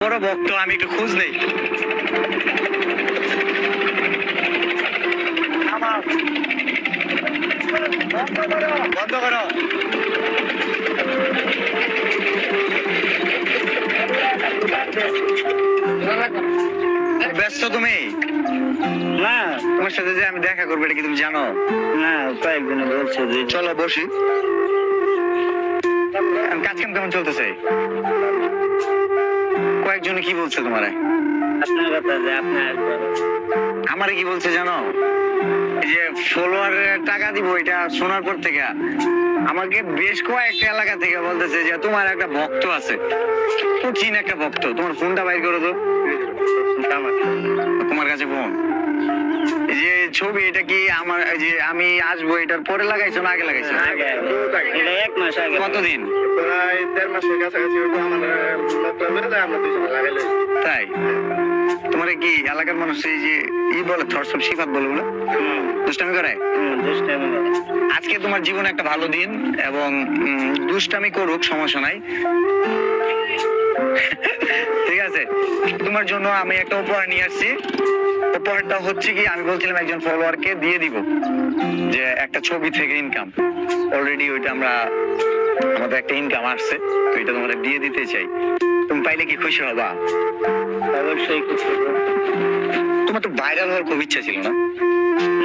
বড় ভক্ত, আমি একটু খোঁজ নেই। বন্ধ করো। ব্যস্ত তুমি? না, তোমার সাথে যে আমি দেখা করবো এটা কি তুমি জানো? না, কয়েকজনে বলছে যে চলো বসি। কাজ কাম কেমন চলতেছে? কয়েকজনে কি বলছে তোমারে? আপনার কথা যে আপনি আসবেন। আমারে কি বলছে জানো? এই যে ফলোয়ার টাকা দিব এটা শোনার পর থেকে আমাকে বেশ কয়েকটা এলাকা থেকে বলতেছে যে তোমার একটা ভক্ত আছে, কঠিন একটা ভক্ত, তোমার ফোনটা বাইর করো তো। তোমার কাছে ফোন? এই যে ছবি, এটা কি আমার এই যে আমি আসবো এটার পরে লাগাইছো না আগে লাগাইছো? আগে, এটা 1 মাস আগে। কতদিন? প্রায় 1.5 মাসের কাছাকাছি আমরা দুজনে লাগাইলে। তাই? তোমার কি এলাকার মানুষ এই যে বলে থরসব সিফাত বলে বলে দুষ্টামি করে? দুষ্টামি করে। আজকে তোমার জীবনে একটা ভালো দিন, এবং দুষ্টামি করুক সমস্যা নাই, ঠিক আছে? তোমার জন্য আমি একটা উপহার নিয়ে আসছি। উপহারটা হচ্ছে কি, আমি বলছিলাম একজন ফলোয়ারকে দিয়ে দিব যে একটা ছবি থেকে ইনকাম, অলরেডি ওইটা আমাদের একটা ইনকাম আসছে, তো এটা তোমাদের দিয়ে দিতে চাই। তুমি পাইলে কি খুশি হবা? অবশ্যই খুশি হবো। তোমার তো ভাইরাল হওয়ার খুব ইচ্ছা ছিল না?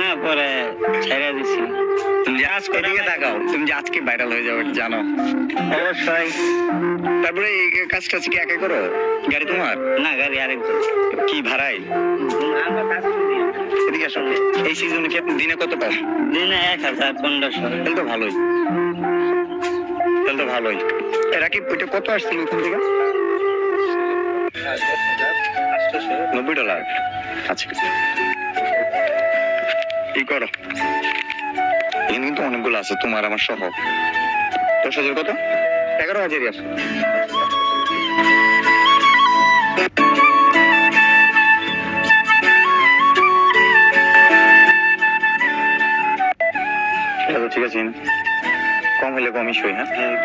না, পরে ছেড়ে দিছি। তুমি যে আজকে এদিকে তাকাও, তুমি যে আজকে ভাইরাল হয়ে যাবে জানো? অবশ্যই। তারপরে এই কাজটা কি একা করো? গাড়ি তোমার? না, গাড়ি আরেকজন। কি ভাড়াই? আমরা কাজ করি। এদিকে আসো। এই সিজনে কি আপনি দিনে কত পান? দিনে 1000-1500। তাহলে তো ভালোই, তাহলে তো ভালোই। এরা কি ওইটা কত আসছিল ওখান থেকে? $90। আচ্ছা, কি করো? এখানে কিন্তু অনেকগুলো আছে, তোমার আমার সহ। 10,000 কত? 11,000-ই আছে। ঠিক আছে, কম হলে কমই সই। হ্যাঁ, 1,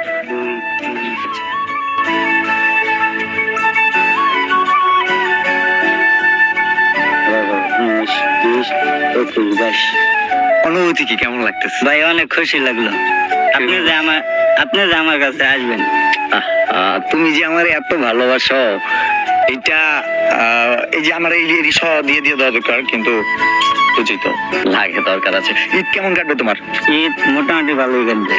2, 3, অনুভূতি কি, কেমন লাগতেছে? ভাই অনেক খুশি লাগলো আপনি যে আমার কাছে আসবেন। তুমি যে আমার এত ভালোবাসো, এটা এই যে আমার এই দিয়ে দিয়ে দেওয়া দরকার, কিন্তু বুঝি তো লাগে, দরকার আছে। ঈদ কেমন কাটবে তোমার? ঈদ মোটামুটি ভালোই কাটবে।